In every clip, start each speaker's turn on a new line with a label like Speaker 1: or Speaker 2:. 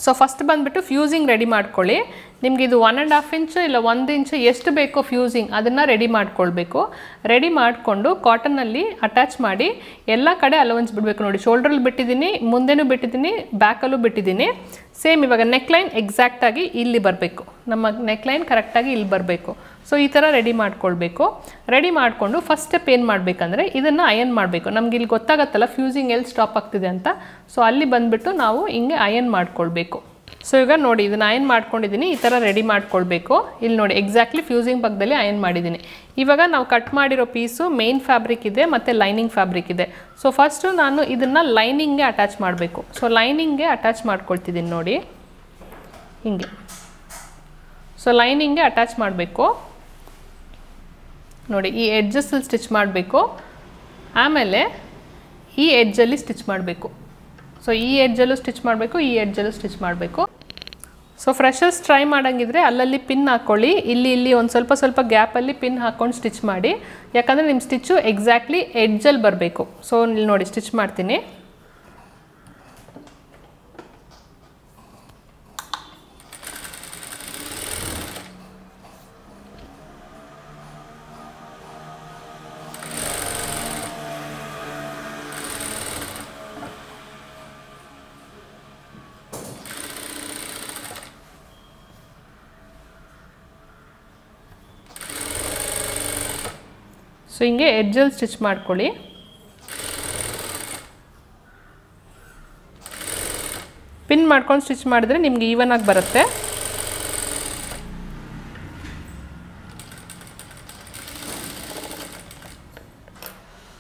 Speaker 1: So first ಬಂದುಬಿಟ್ಟು fusing ready ಮಾಡ್ಕೊಳ್ಳಿ. ನಿಮಗೆ ಇದು 1.5 ಇಂಚು ಇಲ್ಲ 1 ಇಂಚು ಎಷ್ಟು ಬೇಕೋ ಫ್ಯೂಸಿಂಗ್ ಅದನ್ನು ರೆಡಿ ಮಾಡ್ಕೊಳ್ಬೇಕು. ರೆಡಿ ಮಾಡಿಕೊಂಡು ಕಾಟನಲ್ಲಿ ಅಟ್ಯಾಚ್ ಮಾಡಿ ಎಲ್ಲ ಕಡೆ ಅಲವೆನ್ಸ್ ಬಿಡಬೇಕು. ನೋಡಿ, ಶೋಲ್ಡ್ರಲ್ಲಿ ಬಿಟ್ಟಿದ್ದೀನಿ, ಮುಂದೆನೂ ಬಿಟ್ಟಿದ್ದೀನಿ, ಬ್ಯಾಕಲ್ಲೂ ಬಿಟ್ಟಿದ್ದೀನಿ. ಸೇಮ್ ಇವಾಗ ನೆಕ್ಲೈನ್ ಎಕ್ಸಾಕ್ಟಾಗಿ ಇಲ್ಲಿ ಬರಬೇಕು, ನಮ್ಮ ನೆಕ್ಲೈನ್ ಕರೆಕ್ಟಾಗಿ ಇಲ್ಲಿ ಬರಬೇಕು. ಸೊ ಈ ಥರ ರೆಡಿ ಮಾಡ್ಕೊಳ್ಬೇಕು. ರೆಡಿ ಮಾಡಿಕೊಂಡು ಫಸ್ಟ್ ಸ್ಟೆಪ್ ಏನು ಮಾಡಬೇಕಂದ್ರೆ ಇದನ್ನು ಅಯನ್ ಮಾಡಬೇಕು. ನಮ್ಗೆ ಇಲ್ಲಿ ಗೊತ್ತಾಗತ್ತಲ್ಲ ಫ್ಯೂಸಿಂಗ್ ಎಲ್ಲಿ ಸ್ಟಾಪ್ ಆಗ್ತಿದೆ ಅಂತ. ಸೊ ಅಲ್ಲಿ ಬಂದುಬಿಟ್ಟು ನಾವು ಹಿಂಗೆ ಅಯನ್ ಮಾಡ್ಕೊಳ್ಬೇಕು. ಸೊ ಈಗ ನೋಡಿ, ಇದನ್ನು ಅಯನ್ ಮಾಡ್ಕೊಂಡಿದ್ದೀನಿ, ಈ ಥರ ರೆಡಿ ಮಾಡ್ಕೊಳ್ಬೇಕು. ಇಲ್ಲಿ ನೋಡಿ, ಎಕ್ಸಾಕ್ಟ್ಲಿ ಫ್ಯೂಸಿಂಗ್ ಪಕ್ಕದಲ್ಲಿ ಅಯನ್ ಮಾಡಿದ್ದೀನಿ. ಇವಾಗ ನಾವು ಕಟ್ ಮಾಡಿರೋ ಪೀಸು ಮೇನ್ ಫ್ಯಾಬ್ರಿಕ್ ಇದೆ ಮತ್ತು ಲೈನಿಂಗ್ ಫ್ಯಾಬ್ರಿಕ್ ಇದೆ. ಸೊ ಫಸ್ಟು ನಾನು ಇದನ್ನು ಲೈನಿಂಗ್ಗೆ ಅಟ್ಯಾಚ್ ಮಾಡಬೇಕು. ಸೊ ಲೈನಿಂಗ್ಗೆ ಅಟ್ಯಾಚ್ ಮಾಡ್ಕೊಳ್ತಿದ್ದೀನಿ ನೋಡಿ, ಹಿಂಗೆ. ಸೊ ಲೈನಿಂಗ್ಗೆ ಅಟ್ಯಾಚ್ ಮಾಡಬೇಕು ನೋಡಿ, ಈ ಎಡ್ಜಸ್ಸಲ್ಲಿ ಸ್ಟಿಚ್ ಮಾಡಬೇಕು. ಆಮೇಲೆ ಈ ಎಡ್ಜಲ್ಲಿ ಸ್ಟಿಚ್ ಮಾಡಬೇಕು. ಸೊ ಈ ಎಡ್ಜಲ್ಲೂ ಸ್ಟಿಚ್ ಮಾಡಬೇಕು, ಈ ಎಡ್ಜಲ್ಲೂ ಸ್ಟಿಚ್ ಮಾಡಬೇಕು. ಸೊ ಫ್ರೆಶರ್ಸ್ ಟ್ರೈ ಮಾಡೋಂಗಿದ್ರೆ ಅಲ್ಲಲ್ಲಿ ಪಿನ್ ಹಾಕ್ಕೊಳ್ಳಿ. ಇಲ್ಲಿ ಒಂದು ಸ್ವಲ್ಪ ಗ್ಯಾಪಲ್ಲಿ ಪಿನ್ ಹಾಕ್ಕೊಂಡು ಸ್ಟಿಚ್ ಮಾಡಿ. ಯಾಕಂದರೆ ನಿಮ್ಮ ಸ್ಟಿಚ್ಚು ಎಕ್ಸಾಕ್ಟ್ಲಿ ಎಡ್ಜಲ್ಲಿ ಬರಬೇಕು. ಸೊ ಇಲ್ಲಿ ನೋಡಿ, ಸ್ಟಿಚ್ ಮಾಡ್ತೀನಿ. ಸೊ ಹಿಂಗೆ ಎಡ್ಜಲ್ಲಿ ಸ್ಟಿಚ್ ಮಾಡ್ಕೊಳ್ಳಿ. ಪಿನ್ ಮಾಡ್ಕೊಂಡು ಸ್ಟಿಚ್ ಮಾಡಿದ್ರೆ ನಿಮ್ಗೆ ಈವನ್ ಆಗಿ ಬರುತ್ತೆ.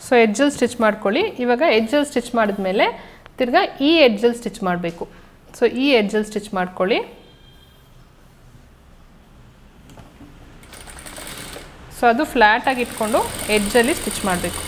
Speaker 1: ಸೊ ಎಡ್ಜಲ್ಲಿ ಸ್ಟಿಚ್ ಮಾಡ್ಕೊಳ್ಳಿ. ಇವಾಗ ಎಡ್ಜಲ್ಲಿ ಸ್ಟಿಚ್ ಮಾಡಿದ್ಮೇಲೆ ತಿರ್ಗಾ ಈ ಎಡ್ಜಲ್ಲಿ ಸ್ಟಿಚ್ ಮಾಡಬೇಕು. ಸೊ ಈ ಎಡ್ಜಲ್ಲಿ ಸ್ಟಿಚ್ ಮಾಡ್ಕೊಳ್ಳಿ. ಸೊ ಅದು ಫ್ಲ್ಯಾಟಾಗಿ ಇಟ್ಕೊಂಡು ಎಡ್ಜಲ್ಲಿ ಸ್ಟಿಚ್ ಮಾಡಬೇಕು.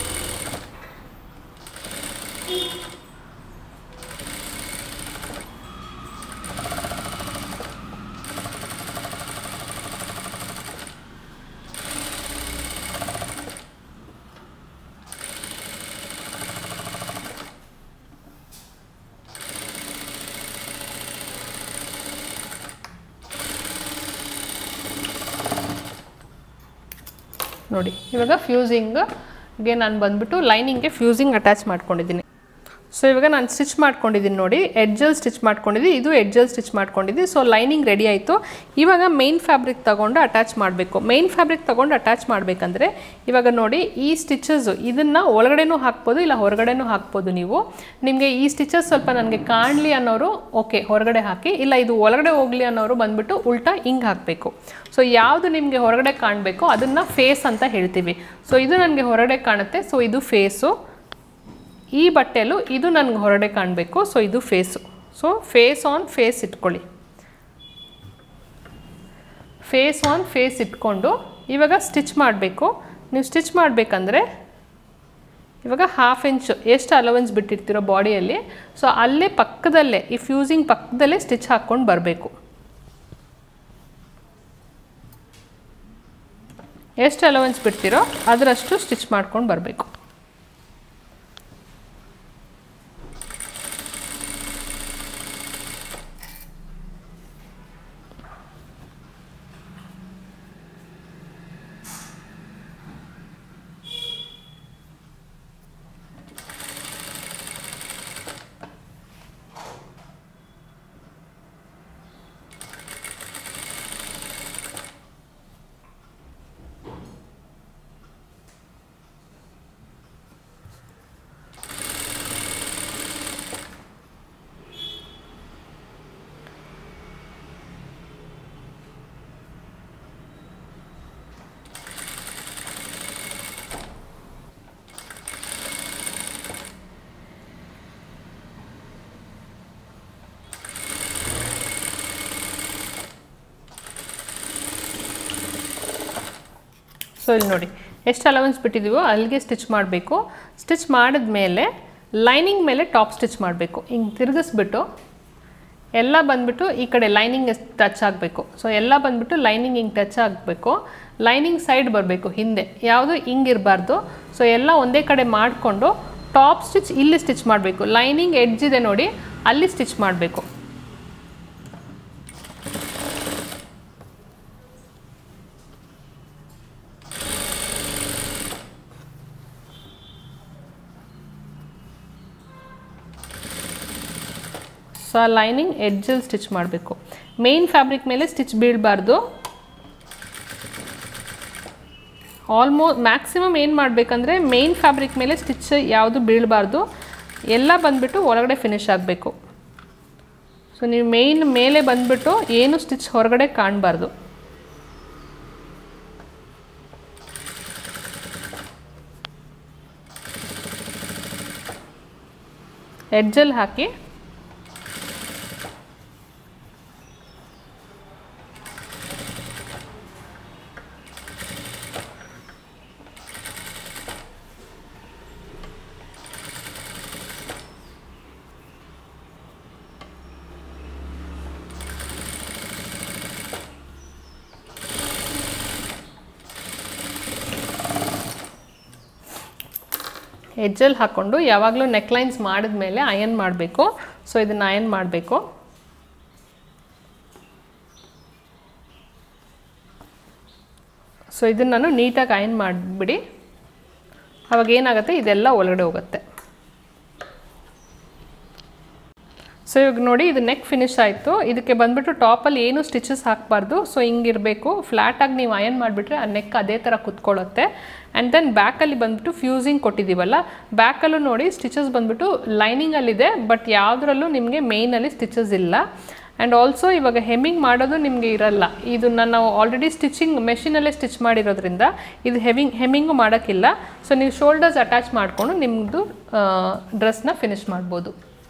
Speaker 1: ನೋಡಿ, ಇವಾಗ ಫ್ಯೂಸಿಂಗ್ಗೆ ನಾನು ಬಂದುಬಿಟ್ಟು ಲೈನಿಂಗ್ಗೆ ಫ್ಯೂಸಿಂಗ್ ಅಟ್ಯಾಚ್ ಮಾಡ್ಕೊಂಡಿದ್ದೀನಿ. ಸೊ ಇವಾಗ ನಾನು ಸ್ಟಿಚ್ ಮಾಡ್ಕೊಂಡಿದ್ದೀನಿ ನೋಡಿ, ಎಡ್ಜಲ್ಲಿ ಸ್ಟಿಚ್ ಮಾಡ್ಕೊಂಡಿದ್ದೀನಿ, ಇದು ಎಡ್ಜಲ್ಲಿ ಸ್ಟಿಚ್ ಮಾಡ್ಕೊಂಡಿದ್ದೀನಿ. ಸೊ ಲೈನಿಂಗ್ ರೆಡಿ ಆಯಿತು. ಇವಾಗ ಮೇನ್ ಫ್ಯಾಬ್ರಿಕ್ ತೊಗೊಂಡು ಅಟ್ಯಾಚ್ ಮಾಡಬೇಕು. ಮೇನ್ ಫ್ಯಾಬ್ರಿಕ್ ತೊಗೊಂಡು ಅಟ್ಯಾಚ್ ಮಾಡಬೇಕಂದ್ರೆ ಇವಾಗ ನೋಡಿ, ಈ ಸ್ಟಿಚಸ್ಸು ಇದನ್ನು ಒಳಗಡೆನೂ ಹಾಕ್ಬೋದು, ಇಲ್ಲ ಹೊರಗಡೆನೂ ಹಾಕ್ಬೋದು. ನೀವು ನಿಮಗೆ ಈ ಸ್ಟಿಚಸ್ ಸ್ವಲ್ಪ ನನಗೆ ಕಾಣಲಿ ಅನ್ನೋರು ಓಕೆ ಹೊರಗಡೆ ಹಾಕಿ, ಇಲ್ಲ ಇದು ಒಳಗಡೆ ಹೋಗಲಿ ಅನ್ನೋರು ಬಂದುಬಿಟ್ಟು ಉಲ್ಟಾ ಹಿಂಗೆ ಹಾಕಬೇಕು. ಸೊ ಯಾವುದು ನಿಮಗೆ ಹೊರಗಡೆ ಕಾಣಬೇಕೋ ಅದನ್ನು ಫೇಸ್ ಅಂತ ಹೇಳ್ತೀವಿ. ಸೊ ಇದು ನನಗೆ ಹೊರಗಡೆ ಕಾಣುತ್ತೆ, ಸೊ ಇದು ಫೇಸು. ಈ ಬಟ್ಟೆಯಲ್ಲೂ ಇದು ನನಗೆ ಹೊರಗಡೆ ಕಾಣಬೇಕು, ಸೊ ಇದು face. So face on face ಇಟ್ಕೊಳ್ಳಿ. ಫೇಸ್ ಆನ್ ಫೇಸ್ ಇಟ್ಕೊಂಡು ಇವಾಗ ಸ್ಟಿಚ್ ಮಾಡಬೇಕು. ನೀವು ಸ್ಟಿಚ್ ಮಾಡಬೇಕಂದ್ರೆ ಇವಾಗ 1/2 ಇಂಚು ಎಷ್ಟು ಅಲವೆನ್ಸ್ ಬಿಟ್ಟಿರ್ತೀರೋ ಬಾಡಿಯಲ್ಲಿ, ಸೊ ಅಲ್ಲೇ ಪಕ್ಕದಲ್ಲೇ ಈ ಫ್ಯೂಸಿಂಗ್ ಪಕ್ಕದಲ್ಲೇ ಸ್ಟಿಚ್ ಹಾಕ್ಕೊಂಡು ಬರಬೇಕು. ಎಷ್ಟು ಅಲವೆನ್ಸ್ ಬಿಡ್ತೀರೋ ಅದರಷ್ಟು ಸ್ಟಿಚ್ ಮಾಡ್ಕೊಂಡು ಬರಬೇಕು. ಸೊ ಇಲ್ಲಿ ನೋಡಿ, ಎಷ್ಟು ಅಲವೆನ್ಸ್ ಬಿಟ್ಟಿದ್ದೀವೋ ಅಲ್ಲಿಗೆ ಸ್ಟಿಚ್ ಮಾಡಬೇಕು. ಸ್ಟಿಚ್ ಮಾಡಿದ್ಮೇಲೆ ಲೈನಿಂಗ್ ಮೇಲೆ ಟಾಪ್ ಸ್ಟಿಚ್ ಮಾಡಬೇಕು. ಹಿಂಗೆ ತಿರುಗಿಸ್ಬಿಟ್ಟು ಎಲ್ಲ ಬಂದುಬಿಟ್ಟು ಈ ಕಡೆ ಲೈನಿಂಗ್ ಟಚ್ ಆಗಬೇಕು. ಸೊ ಎಲ್ಲ ಬಂದುಬಿಟ್ಟು ಲೈನಿಂಗ್ ಹಿಂಗೆ ಟಚ್ ಆಗಬೇಕು. ಲೈನಿಂಗ್ ಸೈಡ್ ಬರಬೇಕು, ಹಿಂದೆ ಯಾವುದು ಹಿಂಗಿರಬಾರ್ದು. ಸೊ ಎಲ್ಲ ಒಂದೇ ಕಡೆ ಮಾಡಿಕೊಂಡು ಟಾಪ್ ಸ್ಟಿಚ್ ಇಲ್ಲಿ ಸ್ಟಿಚ್ ಮಾಡಬೇಕು. ಲೈನಿಂಗ್ ಎಡ್ಜ್ ಇದೆ ನೋಡಿ, ಅಲ್ಲಿ ಸ್ಟಿಚ್ ಮಾಡಬೇಕು. ಸೊ ಲೈನಿಂಗ್ ಎಡ್ಜಲ್ಲಿ ಸ್ಟಿಚ್ ಮಾಡಬೇಕು. ಮೇನ್ ಫ್ಯಾಬ್ರಿಕ್ ಮೇಲೆ ಸ್ಟಿಚ್ ಬೀಳಬಾರ್ದು. ಮ್ಯಾಕ್ಸಿಮಮ್ ಏನು ಮಾಡಬೇಕಂದ್ರೆ ಮೇನ್ ಫ್ಯಾಬ್ರಿಕ್ ಮೇಲೆ ಸ್ಟಿಚ್ ಯಾವುದು ಬೀಳಬಾರ್ದು, ಎಲ್ಲ ಬಂದುಬಿಟ್ಟು ಒಳಗಡೆ ಫಿನಿಶ್ ಆಗಬೇಕು. ಸೊ ನೀವು ಮೇನ್ ಮೇಲೆ ಬಂದುಬಿಟ್ಟು ಏನು ಸ್ಟಿಚ್ ಹೊರಗಡೆ ಕಾಣಬಾರ್ದು. ಎಡ್ಜಲ್ಲಿ ಹಾಕಿ ಎಡ್ಜಲ್ಲಿ ಹಾಕ್ಕೊಂಡು ಯಾವಾಗಲೂ ನೆಕ್ಲೈನ್ಸ್ ಮಾಡಿದ್ಮೇಲೆ ಅಯನ್ ಮಾಡಬೇಕು. ಸೊ ಇದನ್ನು ಅಯನ್ ಮಾಡಬೇಕು. ಸೊ ಇದನ್ನು ನಾನು ನೀಟಾಗಿ ಅಯನ್ ಮಾಡಿಬಿಡಿ. ಅವಾಗ ಏನಾಗುತ್ತೆ, ಇದೆಲ್ಲ ಒಳಗಡೆ ಹೋಗುತ್ತೆ. ಸೊ ಇವಾಗ ನೋಡಿ, ಇದು ನೆಕ್ ಫಿನಿಶ್ ಆಯಿತು. ಇದಕ್ಕೆ ಬಂದುಬಿಟ್ಟು ಟಾಪಲ್ಲಿ ಏನು ಸ್ಟಿಚಸ್ ಹಾಕಬಾರ್ದು. ಸೊ ಹಿಂಗಿರಬೇಕು. ಫ್ಲ್ಯಾಟಾಗಿ ನೀವು ಅಯನ್ ಮಾಡಿಬಿಟ್ರೆ ಆ ನೆಕ್ ಅದೇ ಥರ ಕುತ್ಕೊಳ್ಳುತ್ತೆ. ಆ್ಯಂಡ್ ದೆನ್ ಬ್ಯಾಕಲ್ಲಿ ಬಂದುಬಿಟ್ಟು ಫ್ಯೂಸಿಂಗ್ ಕೊಟ್ಟಿದ್ದೀವಲ್ಲ, ಬ್ಯಾಕಲ್ಲೂ ನೋಡಿ ಸ್ಟಿಚಸ್ ಬಂದುಬಿಟ್ಟು ಲೈನಿಂಗಲ್ಲಿದೆ, ಬಟ್ ಯಾವುದ್ರಲ್ಲೂ ನಿಮಗೆ ಮೇಯ್ನಲ್ಲಿ ಸ್ಟಿಚಸ್ ಇಲ್ಲ. ಆ್ಯಂಡ್ ಆಲ್ಸೋ ಇವಾಗ ಹೆಮ್ಮಿಂಗ್ ಮಾಡೋದು ನಿಮಗೆ ಇರಲ್ಲ. ಇದನ್ನು ನಾವು ಆಲ್ರೆಡಿ ಸ್ಟಿಚಿಂಗ್ ಮೆಷಿನಲ್ಲೇ ಸ್ಟಿಚ್ ಮಾಡಿರೋದ್ರಿಂದ ಇದು ಹೆಮ್ಮಿಂಗು ಮಾಡೋಕ್ಕಿಲ್ಲ. ಸೊ ನೀವು ಶೋಲ್ಡರ್ಸ್ ಅಟ್ಯಾಚ್ ಮಾಡಿಕೊಂಡು ನಿಮ್ಮದು ಡ್ರೆಸ್ನ ಫಿನಿಶ್ ಮಾಡ್ಬೋದು.